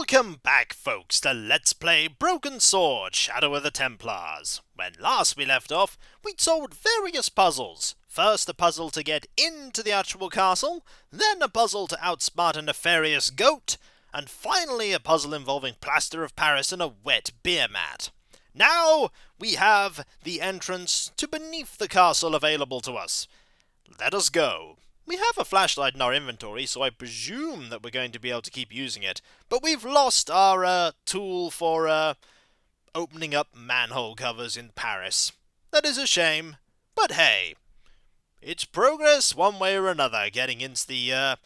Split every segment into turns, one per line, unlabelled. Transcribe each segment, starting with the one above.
Welcome back, folks, to Let's Play Broken Sword, Shadow of the Templars. When last we left off, we'd solved various puzzles. First a puzzle to get into the actual castle, then a puzzle to outsmart a nefarious goat, and finally a puzzle involving plaster of Paris and a wet beer mat. Now we have the entrance to beneath the castle available to us. Let us go. We have a flashlight in our inventory, so I presume that we're going to be able to keep using it. But we've lost our tool for opening up manhole covers in Paris. That is a shame, but hey, it's progress one way or another, getting into the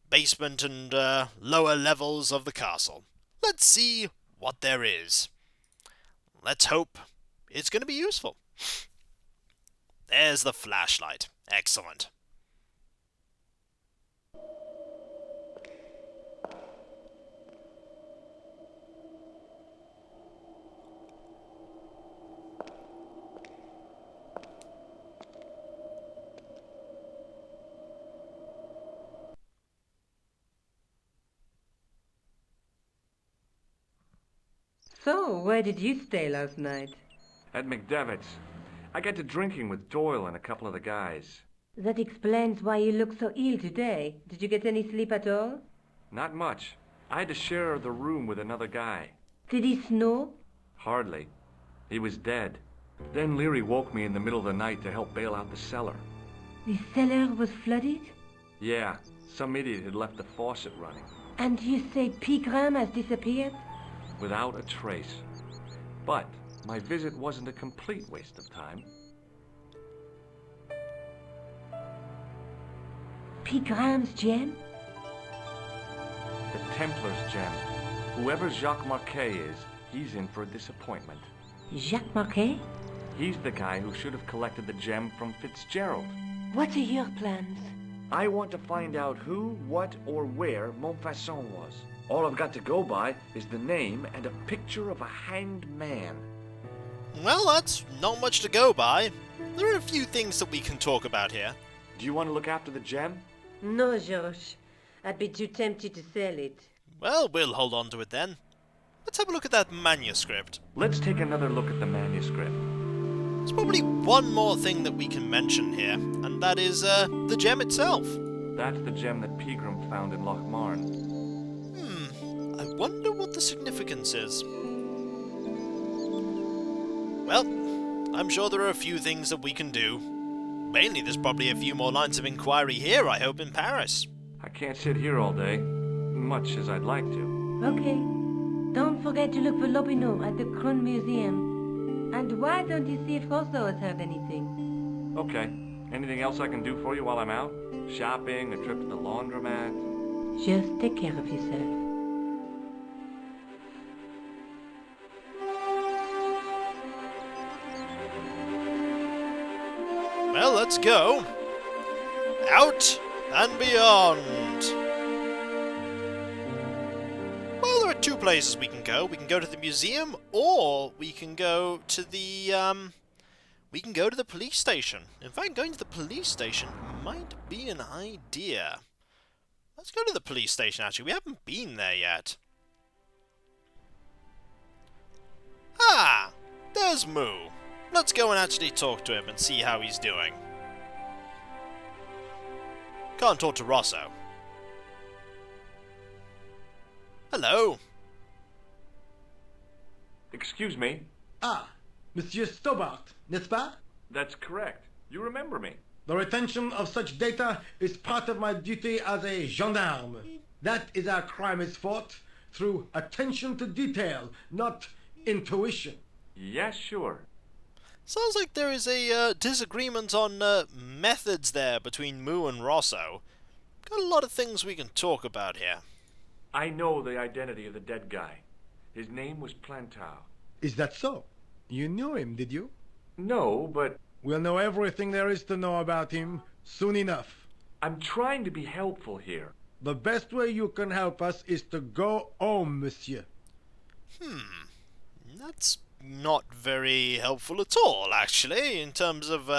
basement and lower levels of the castle. Let's see what there is. Let's hope it's going to be useful. There's the flashlight. Excellent.
So, where did you stay last night?
At McDevitt's. I got to drinking with Doyle and a couple of the guys.
That explains why you look so ill today. Did you get any sleep at all?
Not much. I had to share the room with another guy.
Did he snore?
Hardly. He was dead. Then Leary woke me in the middle of the night to help bail out the cellar.
The cellar was flooded?
Yeah, some idiot had left the faucet running.
And you say Pigram has disappeared?
Without a trace. But my visit wasn't a complete waste of time.
Pigram's gem?
The Templar's gem. Whoever Jacques Marquet is, he's in for a disappointment.
Jacques Marquet?
He's the guy who should have collected the gem from Fitzgerald.
What are your plans?
I want to find out who, what, or where Montfaucon was. All I've got to go by is the name and a picture of a hanged man.
Well, that's not much to go by. There are a few things that we can talk about here.
Do you want to look after the gem?
No, Georges. I'd be too tempted to sell it.
Well, we'll hold on to it then. Let's have a look at that manuscript.
Let's take another look at the manuscript.
There's probably one more thing that we can mention here, and that is the gem itself.
That's the gem that Pegram found in Lochmarn.
I wonder what the significance is. Well, I'm sure there are a few things that we can do. Mainly there's probably a few more lines of inquiry here, I hope, in Paris.
I can't sit here all day, much as I'd like to.
Okay. Don't forget to look for Lopineau at the Kron Museum. And why don't you see if Rosso has heard anything?
Okay. Anything else I can do for you while I'm out? Shopping, a trip to the laundromat?
Just take care of yourself.
Well, let's go. Out and beyond. Well, there are two places we can go. We can go to the museum, or we can go to the police station. In fact, going to the police station might be an idea. Let's go to the police station, actually. We haven't been there yet. Ah! There's Moo. Let's go and actually talk to him and see how he's doing. Can't talk to Rosso. Hello.
Excuse me?
Ah, Monsieur Stobart, n'est-ce pas?
That's correct. You remember me.
The retention of such data is part of my duty as a gendarme. That is how crime is fought, through attention to detail, not intuition.
Yes, sure.
Sounds like there is a disagreement on methods there between Moo and Rosso. Got a lot of things we can talk about here.
I know the identity of the dead guy. His name was Plantow.
Is that so? You knew him, did you?
No, but
We'll know everything there is to know about him soon enough.
I'm trying to be helpful here.
The best way you can help us is to go home, monsieur.
That's not very helpful at all, actually, in terms of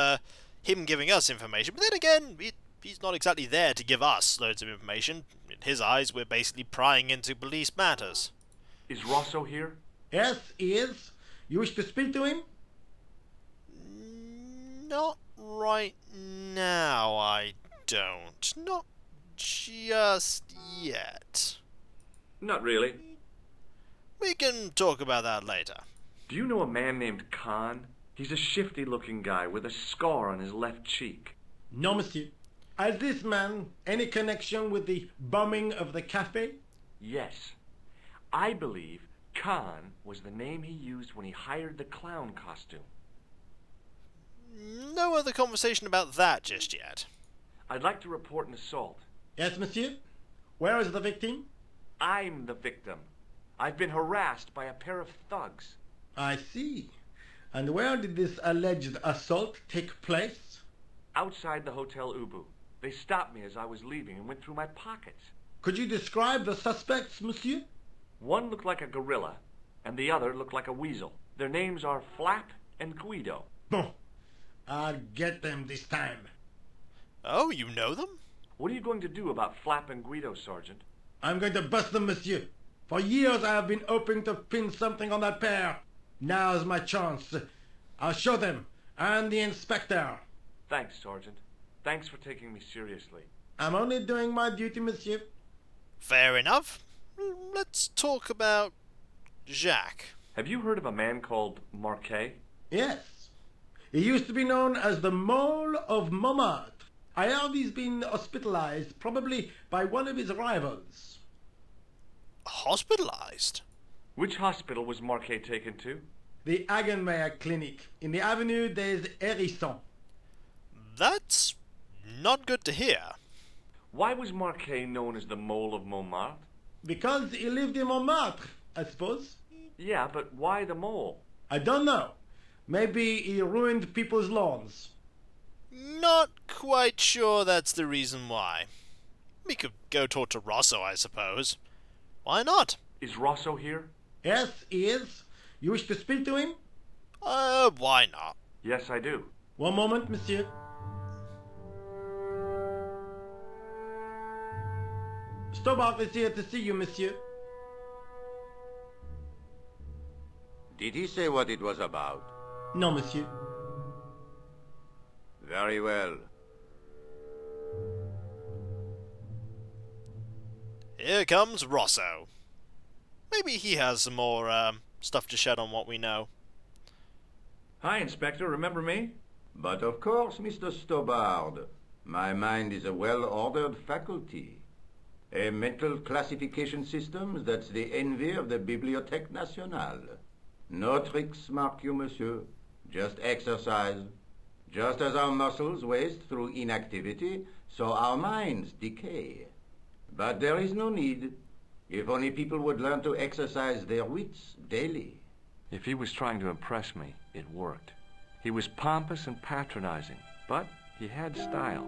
him giving us information. But then again, he's not exactly there to give us loads of information. In his eyes, we're basically prying into police matters.
Is Rosso here?
Yes, he is. You wish to speak to him?
Not right now, I don't. Not just yet.
Not really.
We can talk about that later.
Do you know a man named Khan? He's a shifty-looking guy with a scar on his left cheek.
No, monsieur. Has this man any connection with the bombing of the cafe?
Yes. I believe Khan was the name he used when he hired the clown costume.
No other conversation about that just yet.
I'd like to report an assault.
Yes, monsieur. Where is the victim?
I'm the victim. I've been harassed by a pair of thugs.
I see. And where did this alleged assault take place?
Outside the Hotel Ubu. They stopped me as I was leaving and went through my pockets.
Could you describe the suspects, monsieur?
One looked like a gorilla, and the other looked like a weasel. Their names are Flap and Guido.
Bon. I'll get them this time.
Oh, you know them?
What are you going to do about Flap and Guido, Sergeant?
I'm going to bust them, monsieur. For years I have been hoping to pin something on that pair. Now's my chance. I'll show them, and the inspector.
Thanks, Sergeant. Thanks for taking me seriously.
I'm only doing my duty, monsieur.
Fair enough. Let's talk about Jacques.
Have you heard of a man called Marquet?
Yes. He used to be known as the Mole of Montmartre. I heard he's been hospitalized, probably by one of his rivals.
Hospitalized?
Which hospital was Marquet taken to?
The Hagenmeyer Clinic. In the Avenue des Hérissons.
That's not good to hear.
Why was Marquet known as the Mole of Montmartre?
Because he lived in Montmartre, I suppose.
Yeah, but why the mole?
I don't know. Maybe he ruined people's lawns.
Not quite sure that's the reason why. We could go talk to Rosso, I suppose. Why not?
Is Rosso here?
Yes, he is. You wish to speak to him?
Why not?
Yes, I do.
One moment, monsieur. Stobart is here to see you, monsieur.
Did he say what it was about?
No, monsieur.
Very well.
Here comes Rosso. Maybe he has some more, stuff to shed on what we know.
Hi, Inspector. Remember me?
But of course, Mr. Stobart. My mind is a well-ordered faculty. A mental classification system that's the envy of the Bibliothèque Nationale. No tricks, mark you, monsieur. Just exercise. Just as our muscles waste through inactivity, so our minds decay. But there is no need. If only people would learn to exercise their wits daily.
If he was trying to impress me, it worked. He was pompous and patronizing, but he had style.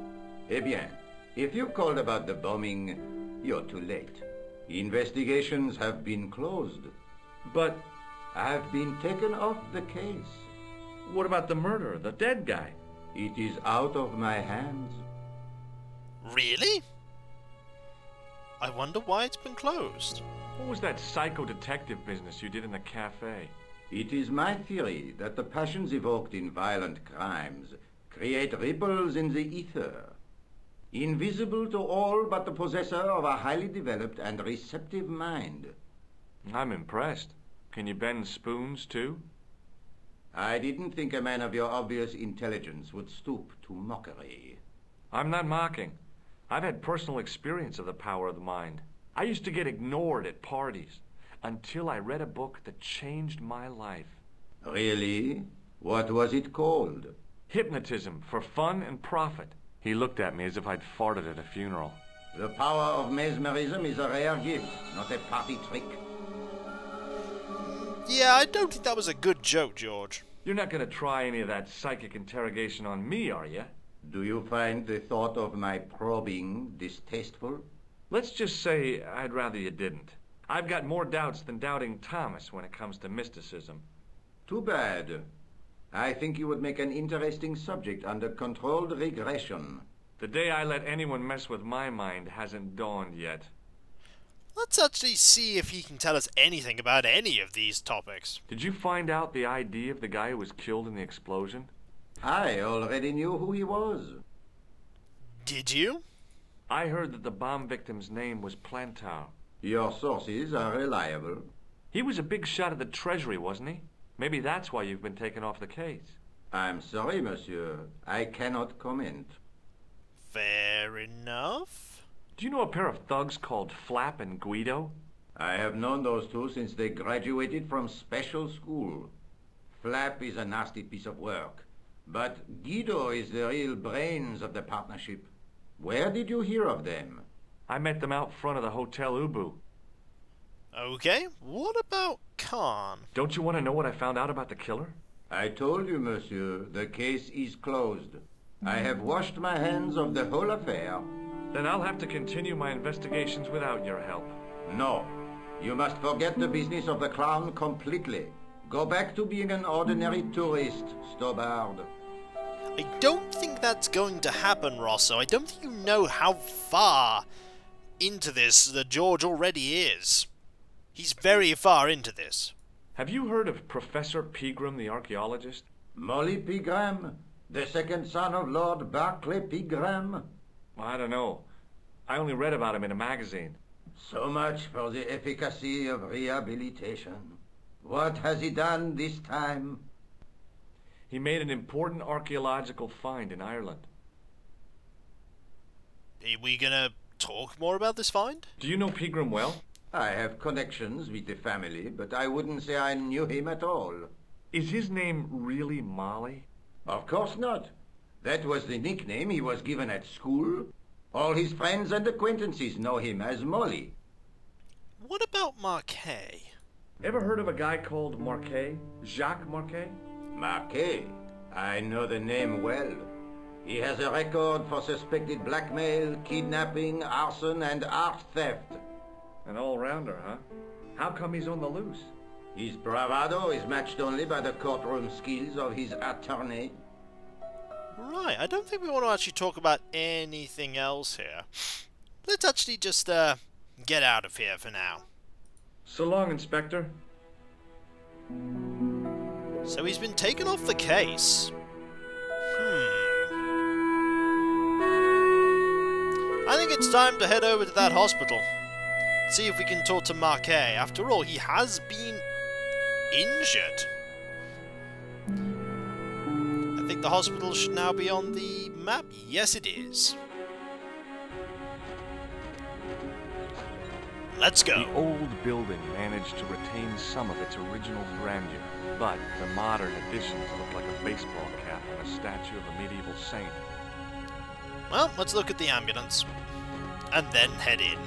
Eh bien, if you called about the bombing, you're too late. Investigations have been closed.
But
Have been taken off the case.
what about the murderer, the dead guy?
It is out of my hands.
Really? I wonder why it's been closed.
What was that psycho-detective business you did in the cafe?
It is my theory that the passions evoked in violent crimes create ripples in the ether, invisible to all but the possessor of a highly developed and receptive mind.
I'm impressed. Can you bend spoons, too?
I didn't think a man of your obvious intelligence would stoop to mockery.
I'm not mocking. I've had personal experience of the power of the mind. I used to get ignored at parties until I read a book that changed my life.
Really? What was it called?
Hypnotism for Fun and Profit. He looked at me as if I'd farted at a funeral.
The power of mesmerism is a rare gift, not a party trick.
Yeah, I don't think that was a good joke, George.
You're not going to try any of that psychic interrogation on me, are you?
Do you find the thought of my probing distasteful?
Let's just say I'd rather you didn't. I've got more doubts than doubting Thomas when it comes to mysticism.
Too bad. I think you would make an interesting subject under controlled regression.
The day I let anyone mess with my mind hasn't dawned yet.
Let's actually see if he can tell us anything about any of these topics.
Did you find out the ID of the guy who was killed in the explosion?
I already knew who he was.
Did you?
I heard that the bomb victim's name was Plantar.
Your sources are reliable.
He was a big shot at the Treasury, wasn't he? Maybe that's why you've been taken off the case.
I'm sorry, monsieur. I cannot comment.
Fair enough.
Do you know a pair of thugs called Flap and Guido?
I have known those two since they graduated from special school. Flap is a nasty piece of work, but Guido is the real brains of the partnership. Where did you hear of them?
I met them out front of the Hotel Ubu.
Okay, what about Khan?
Don't you want to know what I found out about the killer?
I told you, monsieur, the case is closed. I have washed my hands of the whole affair.
Then I'll have to continue my investigations without your help.
No, you must forget the business of the clown completely. Go back to being an ordinary tourist, Stobard.
I don't think that's going to happen, Rosso. I don't think you know how far into this that George already is. He's very far into this.
Have you heard of Professor Pegram, the archaeologist?
Molly Pegram, the second son of Lord Barclay Pegram.
Well, I don't know. I only read about him in a magazine.
So much for the efficacy of rehabilitation. What has he done this time?
He made an important archaeological find in Ireland.
Are we gonna talk more about this find?
Do you know Pegram well?
I have connections with the family, but I wouldn't say I knew him at all.
Is his name really Molly?
Of course not. That was the nickname he was given at school. All his friends and acquaintances know him as Molly.
What about Marquet?
Ever heard of a guy called Marquet? Jacques Marquet?
Marquet. I know the name well. He has a record for suspected blackmail, kidnapping, arson, and art theft.
An all-rounder, huh? How come he's on the loose?
His bravado is matched only by the courtroom skills of his attorney.
Right, I don't think we want to actually talk about anything else here. Let's actually just, get out of here for now.
So long, Inspector.
So he's been taken off the case. I think it's time to head over to that hospital. See if we can talk to Marquet. After all, he has been injured. I think the hospital should now be on the map. Yes, it is. Let's go.
The old building managed to retain some of its original grandeur, but the modern additions look like a baseball cap on a statue of a medieval saint.
Well, let's look at the ambulance. And then head in.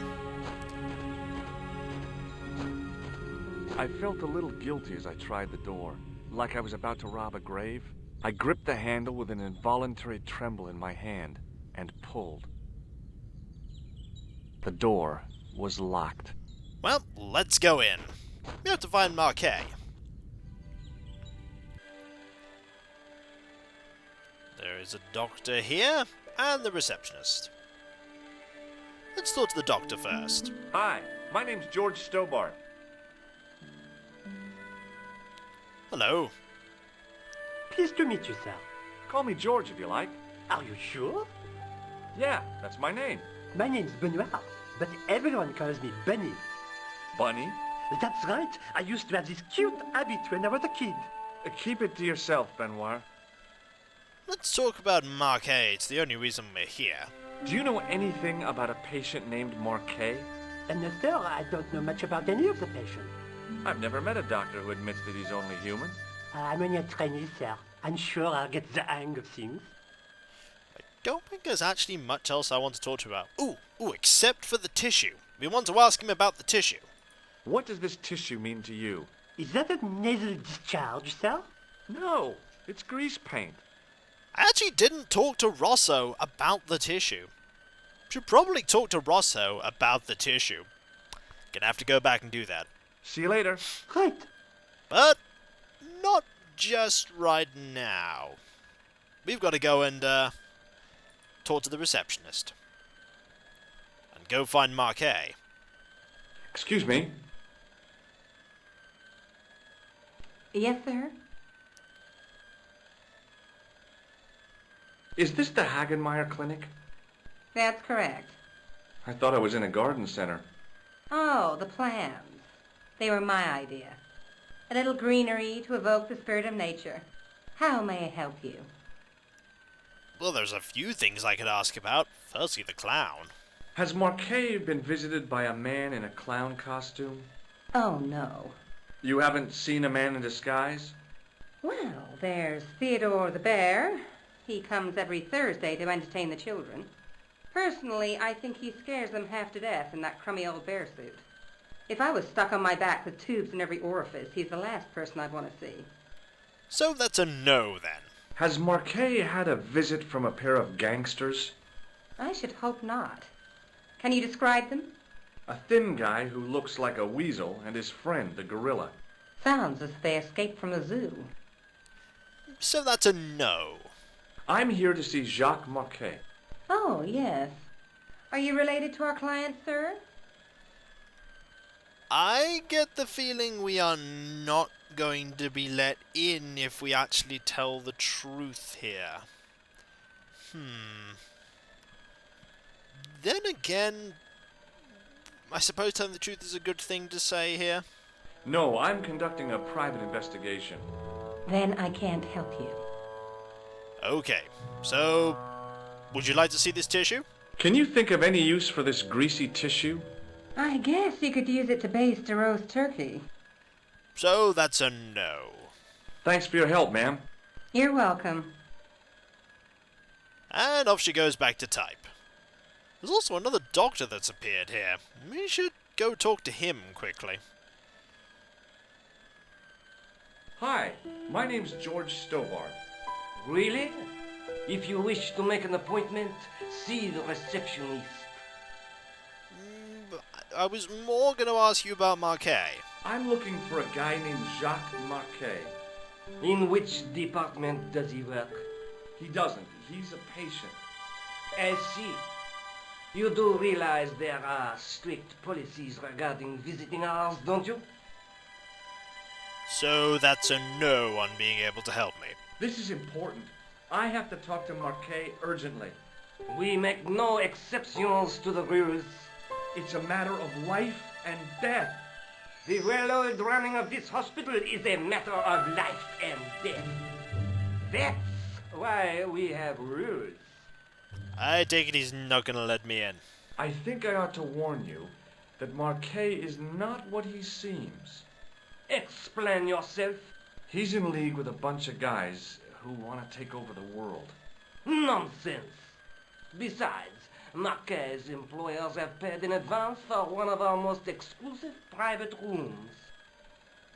I felt a little guilty as I tried the door, like I was about to rob a grave. I gripped the handle with an involuntary tremble in my hand and pulled. The door was locked.
Well, let's go in. We have to find Marquet. There is a doctor here, and the receptionist. Let's talk to the doctor first.
Hi, my name's George Stobart.
Hello.
Pleased to meet you, sir.
Call me George if you like.
Are you sure?
Yeah, that's my name.
My name's Benoit, but everyone calls me Bunny.
Bunny?
That's right. I used to have this cute habit when I was a kid.
Keep it to yourself, Benoit.
Let's talk about Marquet. It's the only reason we're here.
Do you know anything about a patient named Marquet?
No, sir, I don't know much about any of the patients.
I've never met a doctor who admits that he's only human.
I'm only a trainee, sir. I'm sure I'll get the hang of things.
I don't think there's actually much else I want to talk to you about. Ooh, except for the tissue. We want to ask him about the tissue.
What does this tissue mean to you?
Is that a nasal discharge, sir?
No, it's grease paint.
I actually didn't talk to Rosso about the tissue. Should probably talk to Rosso about the tissue. Gonna have to go back and do that.
See you later.
Right.
But not just right now. We've got to go and talk to the receptionist. And go find Marquet.
Excuse me.
Yes, sir?
Is this the Hagenmeyer Clinic?
That's correct.
I thought I was in a garden center.
Oh, the plans. They were my idea. A little greenery to evoke the spirit of nature. How may I help you?
Well, there's a few things I could ask about. Firstly, the clown.
Has Marquet been visited by a man in a clown costume?
Oh, no.
You haven't seen a man in disguise?
Well, there's Theodore the bear. He comes every Thursday to entertain the children. Personally, I think he scares them half to death in that crummy old bear suit. If I was stuck on my back with tubes in every orifice, he's the last person I'd want to see.
So that's a no, then.
Has Marquet had a visit from a pair of gangsters?
I should hope not. Can you describe them?
A thin guy who looks like a weasel and his friend, the gorilla.
Sounds as if they escaped from the zoo.
So that's a no.
I'm here to see Jacques Marquet.
Oh, yes. Are you related to our client, sir?
I get the feeling we are not going to be let in if we actually tell the truth here. Then again, I suppose telling the truth is a good thing to say here.
No, I'm conducting a private investigation.
Then I can't help you.
Okay, so would you like to see this tissue?
Can you think of any use for this greasy tissue?
I guess you could use it to baste a roast turkey.
So that's a no.
Thanks for your help, ma'am.
You're welcome.
And off she goes back to type. There's also another doctor that's appeared here. We should go talk to him quickly.
Hi, my name's George Stobart.
Really? If you wish to make an appointment, see the receptionist.
I was more going to ask you about Marquet.
I'm looking for a guy named Jacques Marquet.
In which department does he work?
He doesn't. He's a patient.
I see. You do realize there are strict policies regarding visiting hours, don't you?
So that's a no on being able to help me.
This is important. I have to talk to Marquet urgently.
We make no exceptions to the rules.
It's a matter of life and death.
The well-oiled running of this hospital is a matter of life and death. That's why we have rules.
I take it he's not going to let me in.
I think I ought to warn you that Marquet is not what he seems.
Explain yourself.
He's in league with a bunch of guys who want to take over the world.
Nonsense. Besides, Marquet's employers have paid in advance for one of our most exclusive private rooms.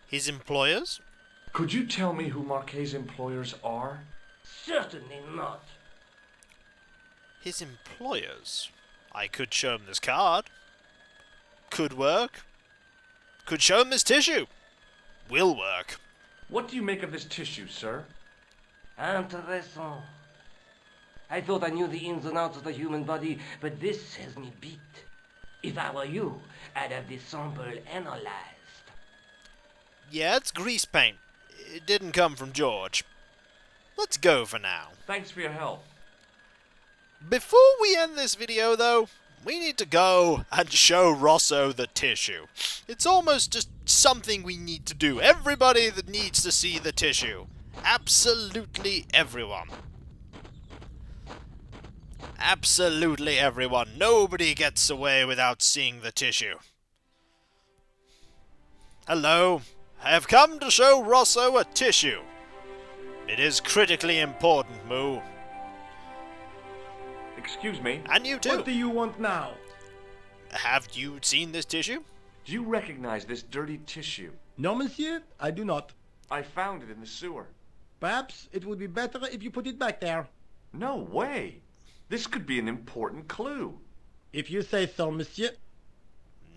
His employers?
Could you tell me who Marquet's employers are?
Certainly not.
His employers? I could show him this card. Could work. Could show him this tissue. Will work.
What do you make of this tissue, sir?
Intéressant. I thought I knew the ins and outs of the human body, but this has me beat. If I were you, I'd have this sample analyzed.
Yeah, it's grease paint. It didn't come from George. Let's go for now.
Thanks for your help.
Before we end this video, though, we need to go and show Rosso the tissue. It's almost just something we need to do. Everybody that needs to see the tissue. Absolutely everyone. Absolutely everyone. Nobody gets away without seeing the tissue. Hello. I have come to show Rosso a tissue. It is critically important, Moo.
Excuse me.
And you too.
What do you want now?
Have you seen this tissue?
Do you recognize this dirty tissue?
No, monsieur, I do not.
I found it in the sewer.
Perhaps it would be better if you put it back there.
No way. This could be an important clue.
If you say so, monsieur.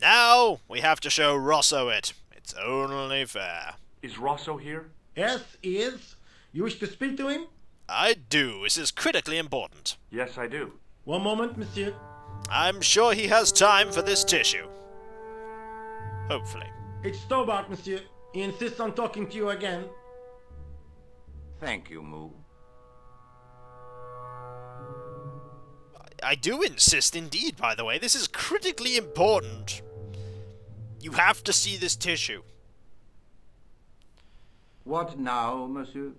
Now we have to show Rosso it. It's only fair.
Is Rosso here?
Yes, he is. You wish to speak to him?
I do. This is critically important.
Yes, I do.
One moment, monsieur.
I'm sure he has time for this tissue. Hopefully.
It's Stobart, monsieur. He insists on talking to you again.
Thank you, Moo.
I do insist indeed, by the way. This is critically important. You have to see this tissue.
What now, monsieur?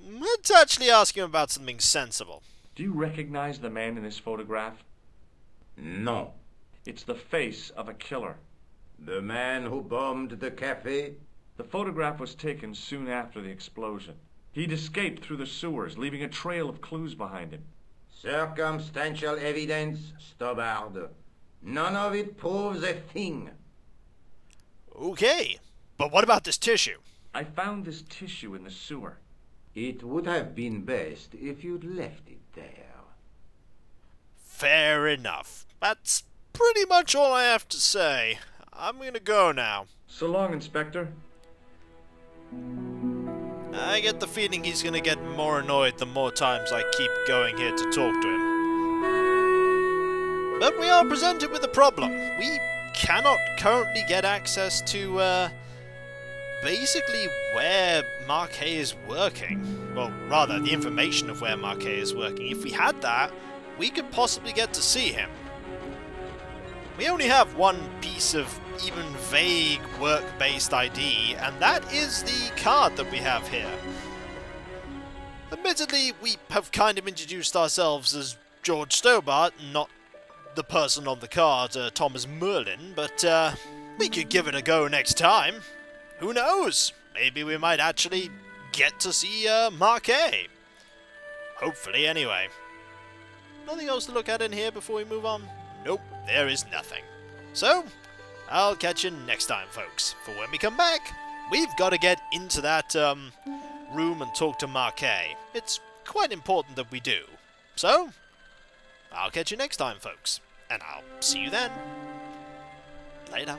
Let's actually ask him about something sensible.
Do you recognize the man in this photograph?
No.
It's the face of a killer.
The man who bombed the cafe?
The photograph was taken soon after the explosion. He'd escaped through the sewers, leaving a trail of clues behind him.
Circumstantial evidence, Stobard. None of it proves a thing.
Okay, but what about this tissue?
I found this tissue in the sewer.
It would have been best if you'd left it there.
Fair enough. That's pretty much all I have to say. I'm gonna go now.
So long, Inspector.
I get the feeling he's gonna get more annoyed the more times I keep going here to talk to him. But we are presented with a problem. We cannot currently get access to, basically where Marquet is working. Well, rather, the information of where Marquet is working. If we had that, we could possibly get to see him. We only have one piece of even vague work-based ID, and that is the card that we have here. Admittedly, we have kind of introduced ourselves as George Stobart, not the person on the card, Thomas Merlin, but we could give it a go next time. Who knows? Maybe we might actually get to see Marquet. Hopefully, anyway. Nothing else to look at in here before we move on? Nope, there is nothing. So, I'll catch you next time, folks. For when we come back, we've got to get into that room and talk to Marquet. It's quite important that we do. So, I'll catch you next time, folks. And I'll see you then. Later.